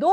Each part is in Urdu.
2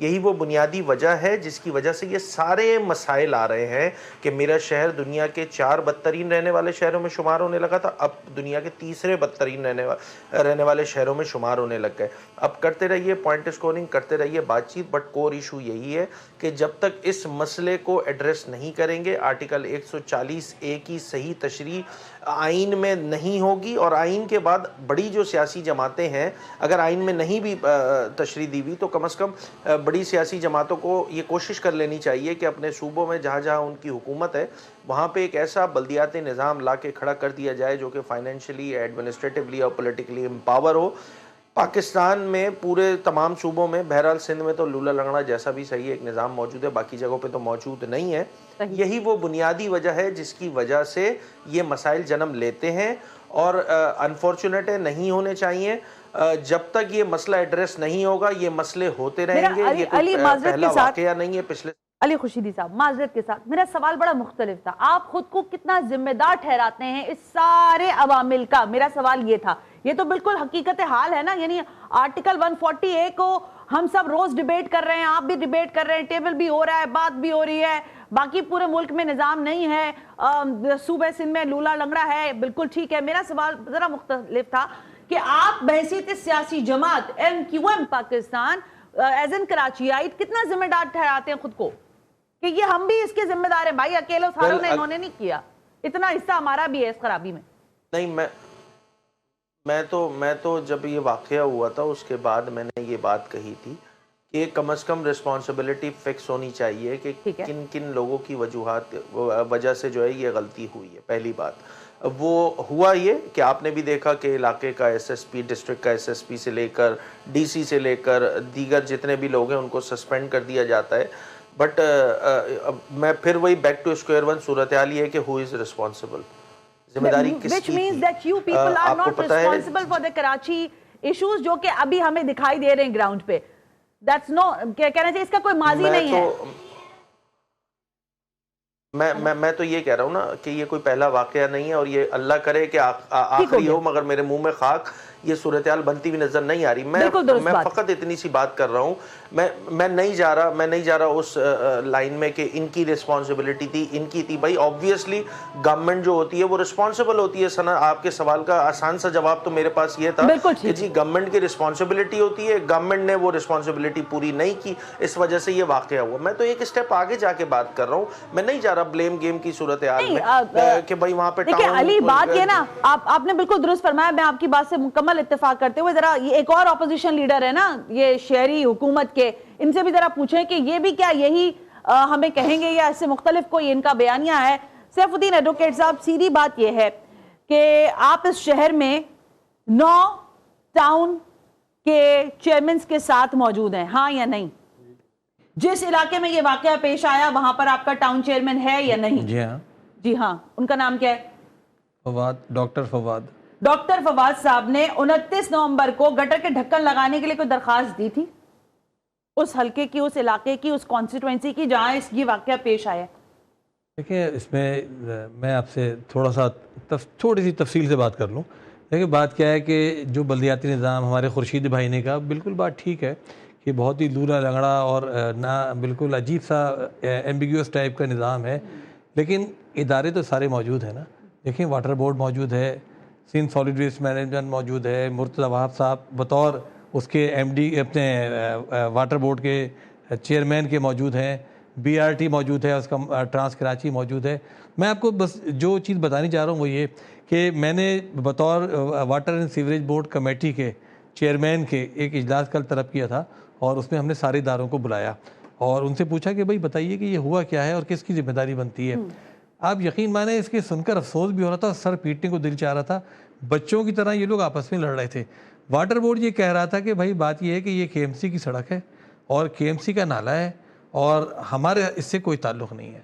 یہی وہ بنیادی وجہ ہے جس کی وجہ سے یہ سارے مسائل آ رہے ہیں کہ میرا شہر دنیا کے 4 بدترین رہنے والے شہروں میں شمار ہونے لگا تھا، اب دنیا کے 3 بدترین رہنے والے شہروں میں شمار ہونے لگ گئے۔ اب کرتے رہیے پوائنٹ اسکورنگ، کرتے رہیے بات چیت، بٹ کور ایشو یہی ہے کہ جب تک اس مسئلے کو ایڈریس نہیں کریں گے، آرٹیکل 140A کی صحیح تشریح آئین میں نہیں ہوگی، اور آئین کے بعد بڑی جو سیاسی جماعتیں ہیں اگر آئین میں نہیں بھی تشریح دی ہوئی تو کم از کم بڑی سیاسی جماعتوں کو یہ کوشش کر لینی چاہیے کہ اپنے صوبوں میں جہاں جہاں ان کی حکومت ہے وہاں پہ ایک ایسا بلدیاتی نظام لا کے کھڑا کر دیا جائے جو کہ فائنینشلی، ایڈمنسٹریٹولی اور پولیٹیکلی امپاور ہو۔ پاکستان میں پورے تمام صوبوں میں، بہرحال سندھ میں تو لولا لنگڑا جیسا بھی صحیح ایک نظام موجود ہے، باقی جگہوں پہ تو موجود نہیں ہے۔ یہی وہ بنیادی وجہ ہے جس کی وجہ سے یہ مسائل جنم لیتے ہیں، اور انفارچونیٹ نہیں ہونے چاہیے۔ جب تک یہ مسئلہ ایڈریس نہیں ہوگا یہ مسئلے ہوتے رہیں گے۔ یہ کوئی پہلا واقعہ نہیں ہے پچھلے علی خورشیدی صاحب، معذرت کے ساتھ میرا سوال بڑا مختلف تھا، آپ خود کو کتنا ذمہ دار ٹھہراتے ہیں اس سارے عوامل کا؟ میرا سوال یہ تھا، یہ تو بالکل حقیقت حال ہے نا، یعنی آرٹیکل 140A کو ہم سب روز ڈیبیٹ کر رہے ہیں، آپ بھی ڈیبیٹ کر رہے ہیں، ٹیبل بھی ہو رہا ہے، بات بھی ہو رہی ہے، باقی پورے ملک میں نظام نہیں ہے، صوبہ سندھ میں لولا لنگڑا ہے، بالکل ٹھیک ہے۔ میرا سوال ذرا مختلف تھا کہ آپ بحیثیت سیاسی جماعت MQM پاکستان ایز ان کراچی آئٹ کتنا ذمہ دار ٹھہراتے ہیں خود کو کہ یہ ہم بھی اس کے ذمہ دار ہیں؟ بھائی اکیلے ساروں نے انہوں نے نہیں کیا، اتنا حصہ ہمارا بھی ہے اس خرابی میں۔ نہیں، میں تو جب یہ واقعہ ہوا تھا اس کے بعد میں نے یہ بات کہی تھی کہ کم از کم ریسپانسبلٹی فکس ہونی چاہیے کہ کن کن لوگوں کی وجہ سے جو ہے یہ غلطی ہوئی ہے۔ پہلی بات وہ ہوا یہ کہ آپ نے بھی دیکھا کہ علاقے کا SSP، ڈسٹرکٹ کا SSP سے لے کر DC سے لے کر دیگر جتنے بھی لوگ ہیں ان کو سسپینڈ کر دیا جاتا ہے، بٹ میں پھر وہی بیک ٹو اسکوائر ون صورتحال یہ ہے کہ ہو از ریسپانسبل، ذمہ داری کس کی تھی؟ آپ کو پتہ ہے responsible for the Karachi issues جو کہ ابھی ہمیں دکھائی دے رہے ہیں گراؤنڈ پہ، that's no کہنا چاہیے اس کا کوئی ماضی نہیں ہے۔ میں تو یہ کہہ رہا ہوں نا کہ یہ کوئی پہلا واقعہ نہیں ہے، اور یہ اللہ کرے کہ آخری ہو، مگر میرے منہ میں خاک یہ صورتحال بنتی ہوئی نظر نہیں آ رہی۔ میں فقط اتنی سی بات کر رہا ہوں، میں نہیں جا رہا اس لائن میں کہ ان کی ریسپانسبلٹی تھی، ان کی تھی۔ بھائی آبویسلی گورنمنٹ جو ہوتی ہے وہ ریسپانسبل ہوتی ہے۔ سنا آپ کے سوال کا آسان سا جواب تو میرے پاس یہ تھا کہ جی گورنمنٹ کی ریسپانسبلٹی ہوتی ہے، گورنمنٹ نے وہ ریسپانسبلٹی پوری نہیں کی، اس وجہ سے یہ واقعہ ہوا۔ میں تو ایک اسٹیپ آگے جا کے بات کر رہا ہوں، میں نہیں جا رہا بلیم گیم کی صورتحال میں کہ بھائی وہاں پہ دیکھیں علی، بات یہ نا آپ نے بالکل درست فرمایا، میں آپ کی بات سے مکمل اتفاق کرتے ہوئے ذرا یہ ایک اور اپوزیشن لیڈر ہے نا یہ شہری حکومت کے، ان سے بھی ذرا پوچھیں کہ یہ بھی کیا یہی ہمیں کہیں گے یا اس سے مختلف کوئی ان کا بیانیہ ہے؟ سیف الدین ایڈوکیٹ صاحب، سیدھی بات یہ ہے کہ آپ اس شہر میں 9 ٹاؤن کے چیئرمنز کے ساتھ موجود ہیں، ہاں یا نہیں؟ جس علاقے میں یہ واقعہ پیش آیا وہاں پر آپ کا ٹاؤن چیئرمین ہے یا نہیں؟ جی ہاں، ان کا نام کیا ہے؟ ڈاکٹر فواد صاحب نے 29 نومبر کو گٹر کے ڈھکن لگانے کے لیے کوئی درخواست دی تھی اس حلقے کی، اس علاقے کی، اس کانسٹیٹوئنسی کی جہاں یہ واقعہ پیش آیا؟ دیکھیں اس میں آپ سے تھوڑی سی تفصیل سے بات کر لوں۔ دیکھیں بات کیا ہے کہ جو بلدیاتی نظام ہمارے خورشید بھائی نے کہا، بالکل بات ٹھیک ہے کہ بہت ہی لولا لنگڑا اور نہ بالکل عجیب سا ایمبیگیوس ٹائپ کا نظام ہے، لیکن ادارے تو سارے موجود ہیں نا۔ دیکھیں واٹر بورڈ موجود ہے، سندھ سالڈ ویسٹ مینجمنٹ موجود ہے، مرتضی وہاب صاحب بطور اس کے MD اپنے واٹر بورڈ کے چیئرمین کے موجود ہیں، BRT موجود ہے، اس کا ٹرانس کراچی موجود ہے۔ میں آپ کو بس جو چیز بتانی چاہ رہا ہوں وہ یہ کہ میں نے بطور water and sewerage board committee کے چیئرمین کے ایک اجلاس کل طلب کیا تھا، اور اس میں ہم نے سارے اداروں کو بلایا اور ان سے پوچھا کہ بھائی بتائیے کہ یہ ہوا کیا ہے اور کس کی ذمہ داری بنتی ہے۔ آپ یقین مانیں اس کے سن کر افسوس بھی ہو رہا تھا، سر پیٹنے کو دل چاہ رہا تھا، بچوں کی طرح یہ لوگ آپس میں لڑ رہے تھے۔ واٹر بورڈ یہ کہہ رہا تھا کہ بھائی بات یہ ہے کہ یہ KMC کی سڑک ہے اور KMC کا نالا ہے اور ہمارے اس سے کوئی تعلق نہیں ہے۔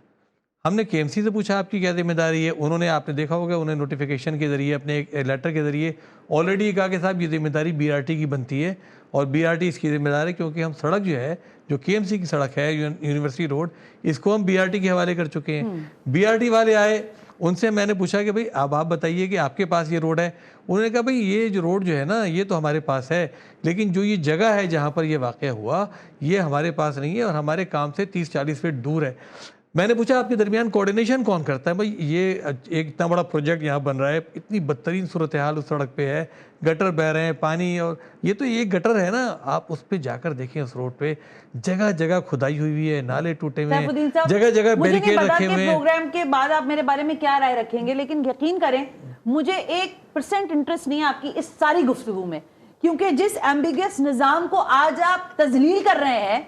ہم نے KMC سے پوچھا آپ کی کیا ذمہ داری ہے، انہوں نے آپ نے دیکھا ہوگا انہیں نوٹیفیکیشن کے ذریعے اپنے ایک لیٹر کے ذریعے آلریڈی کہا کہ صاحب یہ ذمہ داری BRT کی بنتی ہے اور BRT اس کی ذمہ دار ہے، کیونکہ ہم سڑک جو ہے جو KMC کی سڑک ہے یونیورسٹی روڈ، اس کو ہم BRT کے حوالے کر چکے ہیں۔ BRT والے آئے ان سے میں نے پوچھا کہ بھئی اب آپ بتائیے کہ آپ کے پاس یہ روڈ ہے. انہوں نے کہا بھئی یہ جو روڈ جو ہے نا یہ تو ہمارے پاس ہے, لیکن جو یہ جگہ ہے جہاں پر یہ واقعہ ہوا یہ ہمارے پاس نہیں ہے اور ہمارے کام سے 30-40 فٹ دور ہے. میں نے پوچھا آپ کے درمیان کوارڈینیشن کون کرتا ہے؟ بھئی یہ ایک اتنا بڑا پروجیکٹ یہاں بن رہا ہے, اتنی بدترین صورتحال اس سڑک پہ ہے, گٹر بہ رہے ہیں, پانی, اور یہ تو ایک گٹر ہے نا, آپ اس پہ جا کر دیکھیں اس روڈ پہ جگہ جگہ کھدائی ہوئی ہے, نالے ٹوٹے ہوئے ہیں, جگہ جگہ بیریکیڈ رکھے ہوئے ہیں. پروگرام کے بعد آپ میرے بارے میں کیا رائے رکھیں گے, لیکن یقین کریں مجھے 1% انٹرسٹ نہیں ہے آپ کی اس ساری گفتگو میں, کیونکہ جس ایمبیگس نظام کو آج آپ تذلیل کر رہے ہیں,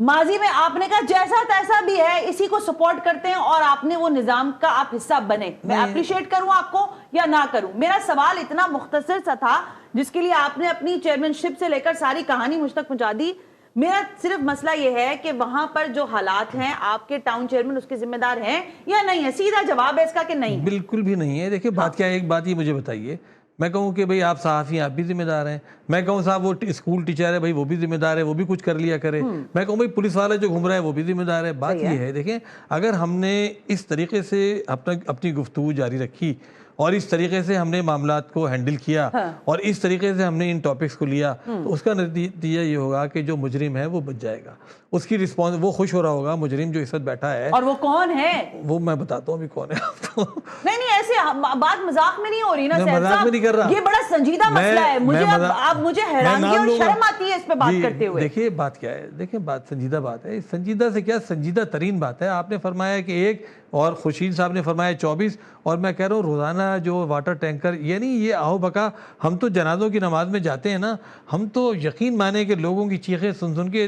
ماضی میں آپ نے کہا جیسا تیسا بھی ہے اسی کو سپورٹ کرتے ہیں اور آپ نے وہ نظام کا آپ حصہ بنے. میں اپریشیٹ کروں آپ کو یا نہ کروں, میرا سوال اتنا مختصر سا تھا جس کے لیے آپ نے اپنی چیئرمین شپ سے لے کر ساری کہانی مجھ تک پہنچا دی. میرا صرف مسئلہ یہ ہے کہ وہاں پر جو حالات ہیں آپ کے ٹاؤن چیئرمین اس کے ذمہ دار ہیں یا نہیں ہے, سیدھا جواب ہے اس کا کہ نہیں. بالکل بھی نہیں ہے. دیکھیں بات کیا ہے, ایک بات یہ مجھے بتائیے, میں کہوں کہ بھئی آپ صحافی ہیں آپ بھی ذمہ دار ہیں, میں کہوں صاحب وہ اسکول ٹیچر ہے بھئی وہ بھی ذمہ دار ہے, وہ بھی کچھ کر لیا کرے, میں کہوں بھئی پولیس والا جو گھوم رہا ہے وہ بھی ذمہ دار ہے. بات یہ ہے دیکھیں اگر ہم نے اس طریقے سے اپنی گفتگو جاری رکھی اور اس طریقے سے ہم نے معاملات کو ہینڈل کیا اور اس طریقے سے ہم نے ان ٹاپکس کو لیا تو اس کا نتیجہ یہ ہوگا کہ جو مجرم ہے وہ بچ جائے گا, اس کی رسپانس, وہ خوش ہو رہا ہوگا مجرم جو اس وقت بیٹھا ہے. اور وہ کون ہے وہ میں بتاتا ہوں ابھی کون ہے آپ کو. نہیں ایسے بات مذاق میں نہیں ہو رہی نا میں مذاق میں نہیں کر رہا, یہ بڑا سنجیدہ مسئلہ ہے. مجھے اب مجھے حیرانگی اور شرم آتی ہے اس پہ بات کرتے ہوئے. دیکھیے بات کیا ہے, دیکھیں بات سنجیدہ بات ہے, سنجیدہ سے کیا سنجیدہ ترین بات ہے. آپ نے فرمایا کہ 1 اور خورشید صاحب نے فرمایا 24, اور میں کہہ رہا ہوں روزانہ جو واٹر ٹینکر, یعنی یہ آہو بکا, ہم تو جنازوں کی نماز میں جاتے ہیں نا, ہم تو یقین مانیں کہ لوگوں کی چیخیں سن کے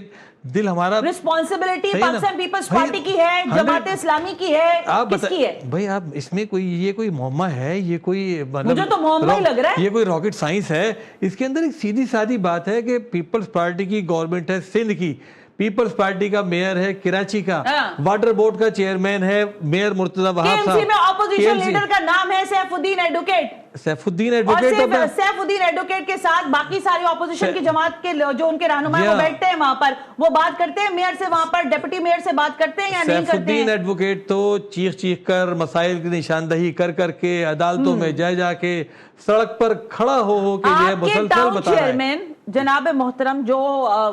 دل ہمارا, رسپانسبلٹی پاکستان پیپلز پارٹی کی ہے, جماعت اسلامی کی ہے, کس کی ہے بھائی؟ آپ اس میں یہ کوئی معمہ ہے, یہ کوئی مجھے تو معمہ ہی لگ رہا ہے, یہ کوئی راکٹ سائنس ہے؟ اس کے اندر ایک سیدھی سادی بات ہے کہ پیپلز پارٹی کی گورنمنٹ ہے سندھ کی, پیپلز پارٹی کا میئر ہے کراچی کا, واٹر بورڈ کا چیئرمین ہے میئر مرتضی وہاب صاحب, KMC میں اپوزیشن لیڈر کا نام ہے سیف الدین ایڈوکیٹ, سیف الدین ایڈوکیٹ کے ساتھ باقی ساری اپوزیشن کی جماعت کے جو ان کے رہنما وہ بیٹھتے ہیں وہاں پر, وہ بات کرتے ہیں میئر سے, وہاں پر ڈپٹی میئر سے بات کرتے ہیں یا نہیں کرتے ہیں؟ سیف الدین ایڈوکیٹ تو چیخ کر مسائل کی نشاندہی کر کے عدالتوں میں جا کے سڑک پر کھڑا ہو کے جو ہے مسلسل بتا رہا ہے. جناب محترم جو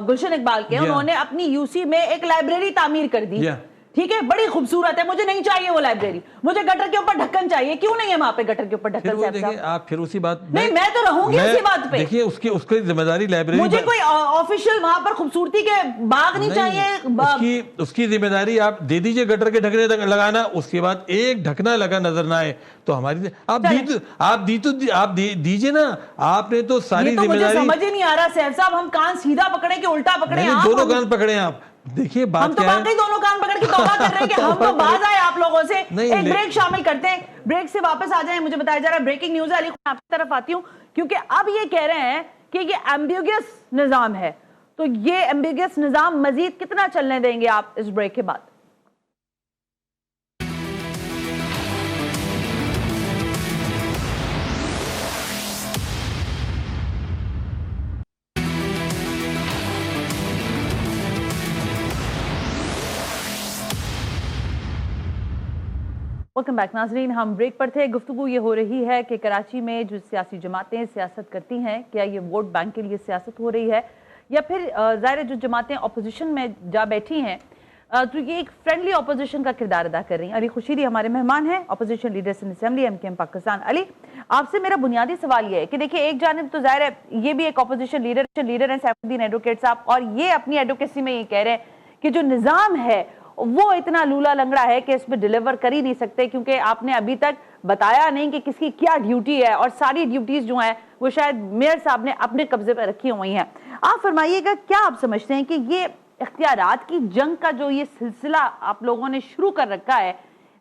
گلشن اقبال کے, انہوں نے اپنی یوسی میں ایک لائبریری تعمیر کر دی, ٹھیک ہے, بڑی خوبصورت ہے, مجھے نہیں چاہیے وہ لائبریری, مجھے گٹر کے اوپر ڈھکن چاہیے. کیوں نہیں ہے وہاں پہ گٹر کے اوپر ڈھکن؟ آپ پھر اسی بات, نہیں میں تو رہوں گی اسی بات پہ. دیکھیے اس کی ذمہ داری لائبریری, مجھے کوئی آفیشیل وہاں پر خوبصورتی کے باغ نہیں چاہیے. اس کی ذمہ داری آپ دے دیجئے گٹر کے ڈھکنے لگانا, اس کے بعد ایک ڈھکنا لگا نظر نہ آئے تو ہماری, آپ دیجئے نا. آپ نے تو ساری ذمہ داری, سمجھ ہی نہیں آ رہا سیف صاحب, ہم کان سیدھا پکڑے کہ الٹا پکڑے؟ دونوں کان پکڑے آپ. دیکھیے بات ہم تو باقی دونوں کان پکڑ کے توبہ کر رہے ہیں کہ ہم تو باز آئے آپ لوگوں سے. ایک بریک شامل کرتے ہیں, بریک سے واپس آ جائیں. مجھے بتایا جا رہا ہے بریکنگ نیوز ہے, علی خان آپ کی طرف آتی ہوں, کیونکہ اب یہ کہہ رہے ہیں کہ یہ ایمبیگس نظام ہے, تو یہ ایمبیگس نظام مزید کتنا چلنے دیں گے آپ اس بریک کے بعد؟ ویلکم بیک ناظرین, ہم بریک پر تھے. گفتگو یہ ہو رہی ہے کہ کراچی میں جو سیاسی جماعتیں سیاست کرتی ہیں, کیا یہ ووٹ بینک کے لیے سیاست ہو رہی ہے یا پھر ظاہر جو جماعتیں اپوزیشن میں جا بیٹھی ہیں تو یہ ایک فرینڈلی اپوزیشن کا کردار ادا کر رہی ہیں. علی خورشیدی ہمارے مہمان ہیں, opposition leader Sindh assembly MKM Pakistan. Ali, آپ سے میرا بنیادی سوال یہ ہے کہ دیکھیں ایک جانب تو ظاہر ہے یہ بھی ایک اپوزیشن لیڈر ہیں سیف الدین ایڈوکیٹ صاحب, اور یہ اپنی ایڈوکیسی میں یہ کہہ رہے ہیں کہ جو نظام ہے وہ اتنا لولا لنگڑا ہے کہ اس پہ ڈیلیور کر ہی نہیں سکتے, کیونکہ آپ نے ابھی تک بتایا نہیں کہ کس کی کیا ڈیوٹی ہے, اور ساری ڈیوٹیز جو ہیں وہ شاید میئر صاحب نے اپنے قبضے پہ رکھی ہوئی ہیں. آپ فرمائیے گا کیا آپ سمجھتے ہیں کہ یہ اختیارات کی جنگ کا جو یہ سلسلہ آپ لوگوں نے شروع کر رکھا ہے,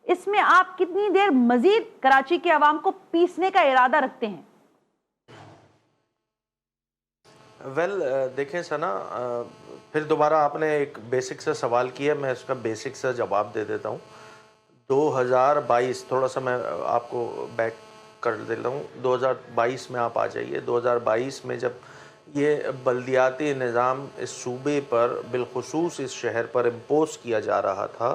اس میں آپ کتنی دیر مزید کراچی کے عوام کو پیسنے کا ارادہ رکھتے ہیں؟ دیکھیں سنا, پھر دوبارہ آپ نے ایک بیسک سا سوال کیا, میں اس کا بیسک سا جواب دے دیتا ہوں. 2022 تھوڑا سا میں آپ کو بیک کر دیتا ہوں, 2022 میں آپ آ جائیے. 2022 میں جب یہ بلدیاتی نظام اس صوبے پر بالخصوص اس شہر پر امپوز کیا جا رہا تھا,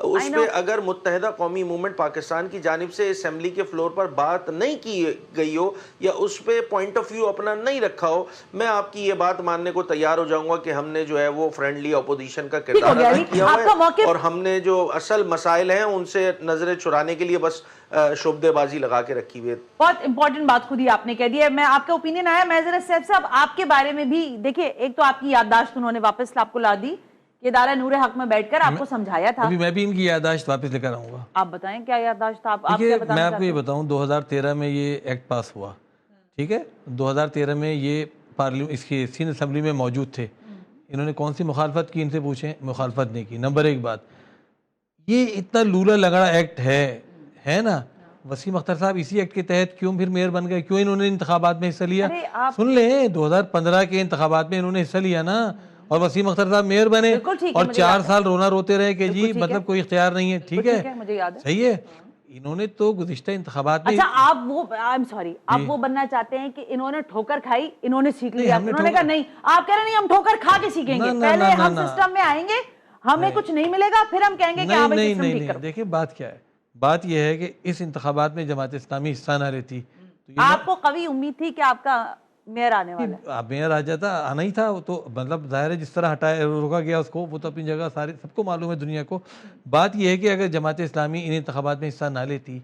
اس پہ اگر متحدہ قومی موومنٹ پاکستان کی جانب سے اسمبلی کے فلور پر بات نہیں کی گئی ہو یا اس پہ پوائنٹ آف ویو اپنا نہیں رکھا ہو، میں آپ کی یہ بات ماننے کو تیار ہو جاؤں گا کہ ہم نے جو ہے وہ فرینڈلی اپوزیشن کا کردار ادا کیا ہوا ہے، اور ہم نے جو اصل مسائل ہیں ان سے نظریں چرانے کے لیے بس شعبدے بازی لگا کے رکھی ہوئی ہے۔ بہت امپورٹنٹ بات خود ہی آپ نے کہہ دی ہے۔ میں آپ کا اوپینین آیا، میں ذرا سیف صاحب آپ کے بارے میں بھی دیکھیں، ایک تو آپ کی یادداشت انہوں نے واپس آپ کو لا دی کہ ادارہ نور حق میں بیٹھ کر آپ کو سمجھایا تھا۔ ابھی میں بھی ان کی یادداشت واپس لے کر آؤں گا۔ آپ بتائیں کیا یادداشت تھا؟ آپ کیا بتانا میں آپ کو یہ بتاؤں، 2013 میں یہ ایکٹ پاس ہوا، ٹھیک ہے، 2013 میں یہ اس کی سندھ اسمبلی میں موجود تھے۔ انہوں نے کون سی مخالفت کی، ان سے پوچھیں، مخالفت نہیں کی۔ نمبر ایک بات، یہ اتنا لولا لگڑا ایکٹ ہے نا، وسیم اختر صاحب اسی ایکٹ کے تحت کیوں پھر میئر بن گئے؟ کیوں انہوں نے انتخابات میں حصہ لیا؟ سن لیں، 2015 کے انتخابات میں انہوں نے حصہ لیا نا، اور وسیم اختر صاحب میئر بنے، اور 4 سال رونا روتے رہے کہ جی مطلب کوئی اختیار نہیں ہے، ٹھیک ہے، صحیح ہے۔ انہوں نے تو گزشتہ انتخابات میں، اچھا آپ وہ آپ وہ بننا چاہتے ہیں کہ انہوں نے ٹھوکر کھائی، انہوں نے سیکھ لیا، انہوں نے کہا نہیں، آپ کہہ رہے نہیں ہم ٹھوکر کھا کے سیکھیں گے، پہلے ہم سسٹم میں آئیں گے، ہمیں کچھ نہیں ملے گا، پھر ہم کہیں گے کہ آپ اس سسٹم ٹھیک کرو۔ دیکھیں بات کیا ہے، بات یہ ہے کہ اس انتخابات میں جماعت اسلامی حصہ نہ لیتی، آپ کو قوی امید تھی کہ آپ کا میئر آنے والا ہے؟ اب میئر آ جاتا، آنا ہی تھا، وہ تو مطلب ظاہر ہے جس طرح ہٹایا روکا گیا اس کو، وہ تو اپنی جگہ سارے سب کو معلوم ہے دنیا کو۔ بات یہ ہے کہ اگر جماعت اسلامی ان انتخابات میں حصہ نہ لیتی،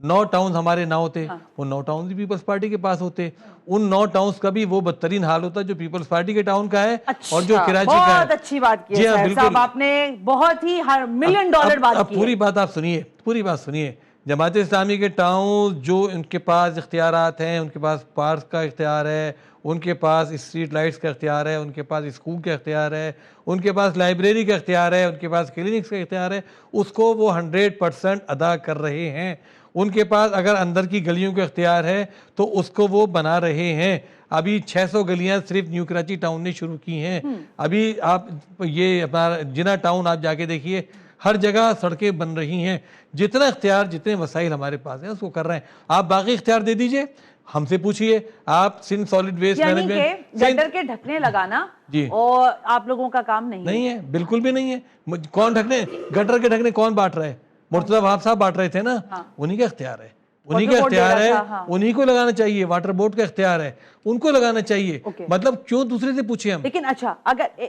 9 ٹاؤنز ہمارے نہ ہوتے، وہ 9 ٹاؤنز بھی پیپلز پارٹی کے پاس ہوتے، ان 9 ٹاؤنز کا بھی وہ بدترین حال ہوتا جو پیپلز پارٹی کے ٹاؤن کا ہے اور جو کراچی کا ہے۔ بہت اچھی بات کی ہے صاحب، آپ نے بہت ہی $1 ملین بات کی ہے۔ پوری بات آپ سنیے، پوری بات سنیے۔ جماعت اسلامی کے ٹاؤن جو ان کے پاس اختیارات ہیں، ان کے پاس پارک کا اختیار ہے، ان کے پاس اسٹریٹ لائٹس کا اختیار ہے، ان کے پاس اسکول کا اختیار ہے، ان کے پاس لائبریری کا اختیار ہے، ان کے پاس کلینکس کا اختیار ہے، اس کو وہ 100% ادا کر رہے ہیں۔ ان کے پاس اگر اندر کی گلیوں کا اختیار ہے تو اس کو وہ بنا رہے ہیں۔ ابھی 600 گلیاں صرف نیو کراچی ٹاؤن نے شروع کی ہیں۔ ابھی آپ یہ اپنا جناح ٹاؤن آپ جا کے دیکھیے، ہر جگہ سڑکیں بن رہی ہیں۔ جتنا اختیار، جتنے وسائل ہمارے پاس ہیں اس کو کر رہے ہیں۔ آپ باقی اختیار دے دیجئے، ہم سے پوچھئے، آپ سندھ سالڈ ویسٹ مینجمنٹ، یعنی کہ گٹر کے ڈھکنے لگانا اور آپ لوگوں کا کام نہیں ہے، بالکل بھی نہیں ہے۔ کون ڈھکنے، گٹر کے ڈھکنے کون بانٹ رہا ہے؟ مرتضی وہاب صاحب بانٹ رہے تھے نا، انہی کا اختیار ہے، انہی کا اختیار ہے، انہی کو لگانا چاہیے۔ واٹر بورڈ کا اختیار ہے، ان کو لگانا چاہیے۔ مطلب کیوں دوسرے سے پوچھیں ہم؟ لیکن اچھا، اگر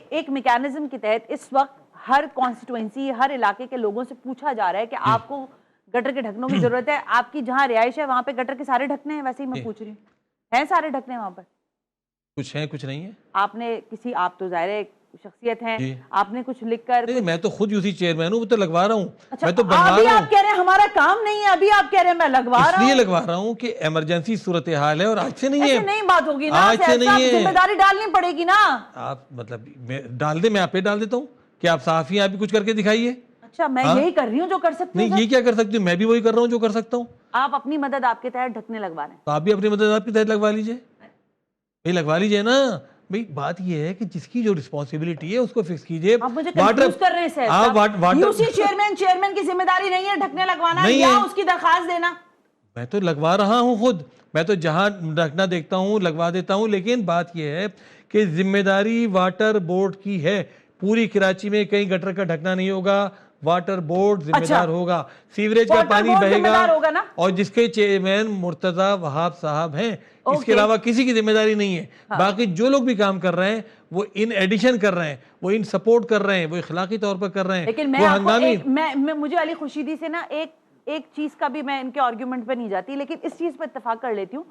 ایک میکینزم کے تحت اس وقت ہر کانسٹیٹوئنسی، ہر علاقے کے لوگوں سے پوچھا جا رہا ہے کہ آپ کو گٹر کے ڈھکنوں کی ضرورت ہے، آپ کی جہاں رہائش ہے وہاں پہ گٹر کے سارے ڈھکنے ہیں، ویسے ہی میں پوچھ رہی ہوں، ہیں سارے ڈھکنے وہاں پر؟ کچھ ہیں، کچھ نہیں ہے۔ آپ نے کسی، آپ تو ظاہر ہے شخصیت ہیں، آپ نے کچھ لکھ کر، میں تو خود یوسی چیئرمین ہوں، وہ تو لگوا رہا ہوں، اچھا میں تو بنوا ابھی رہا ہوں۔ آپ کہہ رہے ہیں ہمارا کام نہیں ہے، ابھی آپ کہہ رہے ہیں میں لگوا رہا ہوں، اس لیے لگوا رہا ہوں کہ ایمرجنسی صورتحال ہے اور آج سے نہیں ہے، ایسے نہیں بات ہوگی نا، آج سے نہیں ہے، ذمہ داری ڈالنی پڑے گی نا۔ آپ مطلب ڈال دیں، میں آپ پہ ڈال دیتا ہوں کہ آپ صحافی ہیں، آپ بھی کچھ کر کے دکھائیے۔ اچھا میں یہی کر رہی ہوں جو کر سکتی ہوں؟ نہیں، یہ کیا کر سکتی ہوں؟ میں بھی وہی کر رہا ہوں جو کر سکتا ہوں۔ آپ اپنی مدد آپ کے تحت ڈھکنے لگوا رہے ہیں، تو آپ بھی اپنی مدد آپ کے تحت لگوا لیجئے، بھئی لگوا لیجئے نا۔ بھئی بات یہ ہے کہ جس کی جو رسپانسبلٹی ہے اس کو فکس کیجئے۔ آپ مجھے کنفیوز کر رہے ہیں سیف صاحب، یوسی چیئرمین کی ذمہ داری نہیں ہے ڈھکنے لگوانا یا اس کی درخواست دینا؟ میں تو لگوا رہا ہوں خود، میں تو جہاں ڈھکنا دیکھتا ہوں لگوا دیتا ہوں، لیکن بات یہ ہے کہ ذمہ داری واٹر بورڈ کی ہے۔ پوری کراچی میں کہیں گٹر کا ڈھکنا نہیں ہوگا، واٹر بورڈ ذمہ دار ہوگا، سیوریج کا پانی بہے گا، اور جس کے چیئرمین مرتضی وہاب صاحب ہیں، اس کے علاوہ کسی کی ذمہ داری نہیں ہے۔ باقی جو لوگ بھی کام کر رہے ہیں وہ ان ایڈیشن کر رہے ہیں، وہ ان سپورٹ کر رہے ہیں، وہ اخلاقی طور پر کر رہے ہیں۔ لیکن مجھے علی خورشیدی سے نا ایک چیز کا بھی، میں ان کے آرگیومنٹ پہ نہیں جاتی، لیکن اس چیز پہ اتفاق کر لیتی ہوں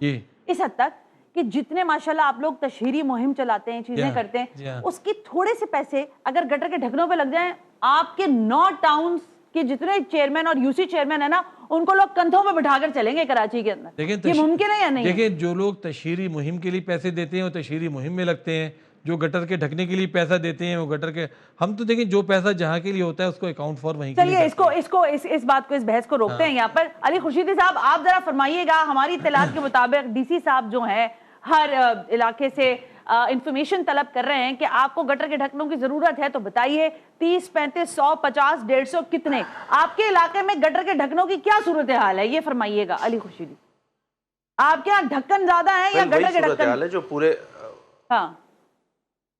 اس حد تک کہ جتنے ماشاءاللہ آپ لوگ تشہیری مہم چلاتے ہیں، چیزیں کرتے ہیں، اس کی تھوڑے سے پیسے اگر گٹر کے ڈھکنوں پہ لگ جائیں، آپ کے 9 ٹاؤنز کے جتنے چیئرمین اور یوسی چیئرمین ہے نا، ان کو لوگ کندھوں پہ بٹھا کر چلیں گے کراچی کے اندر۔ یہ ممکن ہے یا نہیں؟ دیکھیں جو لوگ تشہیری مہم کے لیے پیسے دیتے ہیں وہ تشہیری مہم میں لگتے ہیں، جو گٹر کے ڈھکنے کے لیے پیسہ دیتے ہیں وہ گٹر کے، ہم تو دیکھیں جو پیسہ جہاں کے لیے ہوتا ہے اس کو اکاؤنٹ فار وہیں کے لیے۔ چلیے اس بات کو، اس بحث کو روکتے ہیں یہاں پر۔ علی خورشیدی صاحب آپ ذرا فرمائیے گا، ہماری اطلاعات کے مطابق ڈی سی صاحب جو ہیں ہر علاقے سے انفارمیشن طلب کر رہے ہیں کہ آپ کو گٹر کے ڈھکنوں کی ضرورت ہے تو بتائیے 30 35 100 50 150 کتنے؟ آپ کے علاقے میں گٹر کے ڈھکنوں کی کیا صورتحال ہے یہ فرمائیے گا علی خورشیدی۔ آپ کے یہاں ڈھکن زیادہ ہیں یا گٹر کے ڈھکن؟ صورتحال ہے جو پورے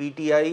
PTI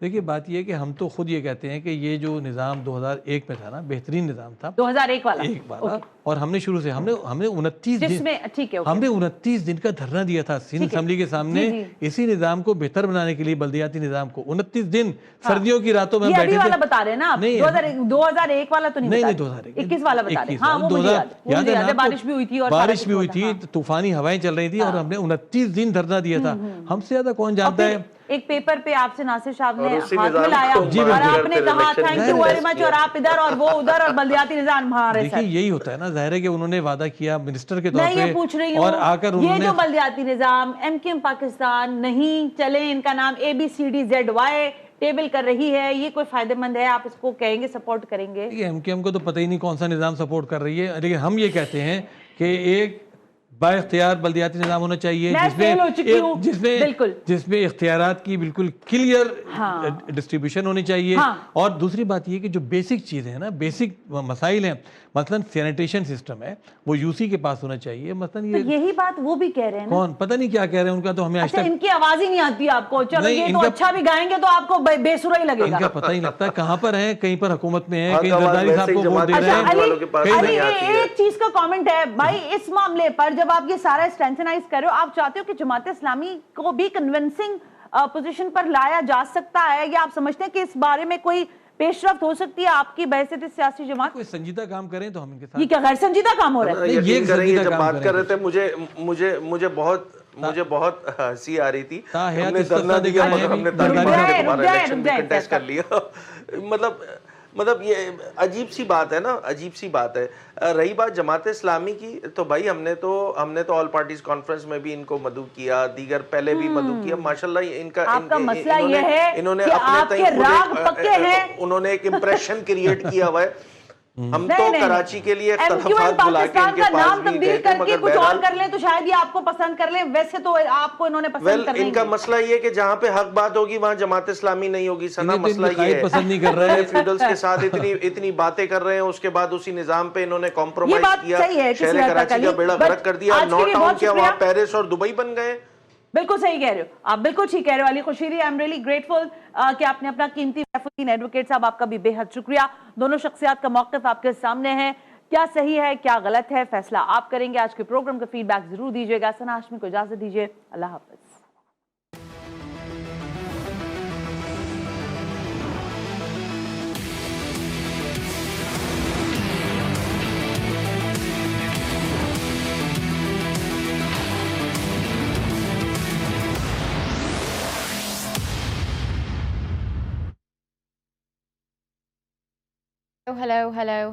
دیکھیے بات یہ ہے کہ ہم تو خود یہ کہتے ہیں کہ یہ جو نظام 2001 میں تھا نا بہترین نظام تھا 2001 والا ایک والا اور ہم نے شروع سے ہم نے 29 جس میں ٹھیک ہے ہم نے 29 دن کا دھرنا دیا تھا سندھ اسمبلی کے سامنے اسی نظام کو بہتر بنانے کے لیے بلدیاتی نظام کو 29 دن سردیوں کی راتوں میں بیٹھے والا بتا رہے ہیں نا آپ 2001 والا تو نہیں 2021 والا بتا رہے ہیں ہاں وہ مجھے یاد ہے بارش بھی ہوئی تھی اور بارش بھی ہوئی تھی طوفانی ہوائیں چل رہی تھی اور ہم نے 29 دن دھرنا دیا تھا ہم سے زیادہ کون جانتا ہے ایک پیپر پہ آپ سے ناصر صاحب نے ہاتھ ملایا اور آپ نے کہا تھینک یو ویری مچ اور آپ ادھر اور وہ ادھر اور بلدیاتی نظام ہمارے دیکھیے یہی ہوتا ہے نا ظاہر ہے کہ انہوں نے وعدہ کیا منسٹر کے طور میں یہ پہ پوچھ رہی اور آ کر ہوں یہ جو بلدیاتی نظام ایم کیو ایم پاکستان نہیں چلے ان کا نام ABCDZY ٹیبل کر رہی ہے یہ کوئی فائدہ مند ہے آپ اس کو کہیں گے سپورٹ کریں گے ایم کیو ایم کو تو پتہ ہی نہیں کون سا نظام سپورٹ کر رہی ہے لیکن ہم یہ کہتے ہیں کہ ایک با اختیار بلدیاتی نظام ہونا چاہیے جس میں اختیارات کی بالکل کلیئر ڈسٹریبیوشن ہونی چاہیے اور دوسری بات یہ کہ جو بیسک چیزیں ہیں نا بیسک مسائل ہیں مثلا سینیٹیشن سسٹم ہے وہ UC کے پاس ہونا چاہیے مثلا یہی بات وہ بھی کہہ رہے ہیں کون پتہ نہیں کیا کہہ رہے ہیں ان کا تو ہمیں آج تک ان کی آواز ہی نہیں آتی آپ کو چلو یہ تو اچھا بھی گائیں گے تو آپ کو بے سرا ہی لگے گا ان کا پتہ ہی لگتا ہے کہاں پر ہیں کہیں پر حکومت میں ہیں کہیں زرداری صاحب کو ووٹ دے رہے ہیں ایک چیز کا کامنٹ ہے بھائی اس معاملے پر جب آپ یہ سارا اسٹینشنائز کر رہے ہو آپ چاہتے ہو کہ جماعت اسلامی کو بھی کنونسنگ پوزیشن پر لایا جا سکتا ہے یا آپ سمجھتے ہیں کہ اس بارے میں کوئی پیش رفت ہو سکتی ہے آپ کی بحثیت سیاسی جماعت کوئی سنجیدہ کام کریں تو ہم ان کے ساتھ یہ کیا غیر سنجیدہ کام ہو رہا ہے یہ جب بات کر رہے تھے مجھے بہت ہنسی آ رہی تھی ہم نے دھرنا دیا مگر ہم نے دوبارہ الیکشن بھی کنٹیسٹ کر لیا مطلب یہ عجیب سی بات ہے نا عجیب سی بات ہے رہی بات جماعت اسلامی کی تو بھائی ہم نے تو آل پارٹیز کانفرنس میں بھی ان کو مدعو کیا دیگر پہلے بھی مدعو کیا ماشاءاللہ ان کا مسئلہ یہ ہے کہ آپ کے راگ پکے ہیں انہوں نے ایک امپریشن کریٹ کیا ہوا ہے ہم تو کراچی کے لیے اختلافات بلا کے ان کے پاس بھی گئے تھے مگر کچھ اور کر لیں تو شاید یہ آپ کو پسند کر لیں ویسے تو آپ کو انہوں نے پسند کر لیں ان کا مسئلہ یہ ہے کہ جہاں پہ حق بات ہوگی وہاں جماعت اسلامی نہیں ہوگی سنا مسئلہ یہ ہے پسند نہیں کر رہے ہیں فیوڈلز کے ساتھ اتنی باتیں کر رہے ہیں اس کے بعد اسی نظام پہ انہوں نے کمپرومائز کیا شہر کراچی کا بیڑا غرق کر دیا نو ٹاؤن کیا وہاں پیرس اور دبئی بن گئے بالکل صحیح کہہ رہے ہو آپ بالکل ٹھیک کہہ رہے ہو علی خشیری آئی ایم ریئلی گریٹفل کہ آپ نے اپنا قیمتی ایڈوکیٹ صاحب آپ کا بھی بے حد شکریہ دونوں شخصیات کا موقف آپ کے سامنے ہے کیا صحیح ہے کیا غلط ہے فیصلہ آپ کریں گے آج کے پروگرام کا فیڈ بیک ضرور دیجیے گا ثنا ہاشمی کو اجازت دیجیے اللہ حافظ Hello.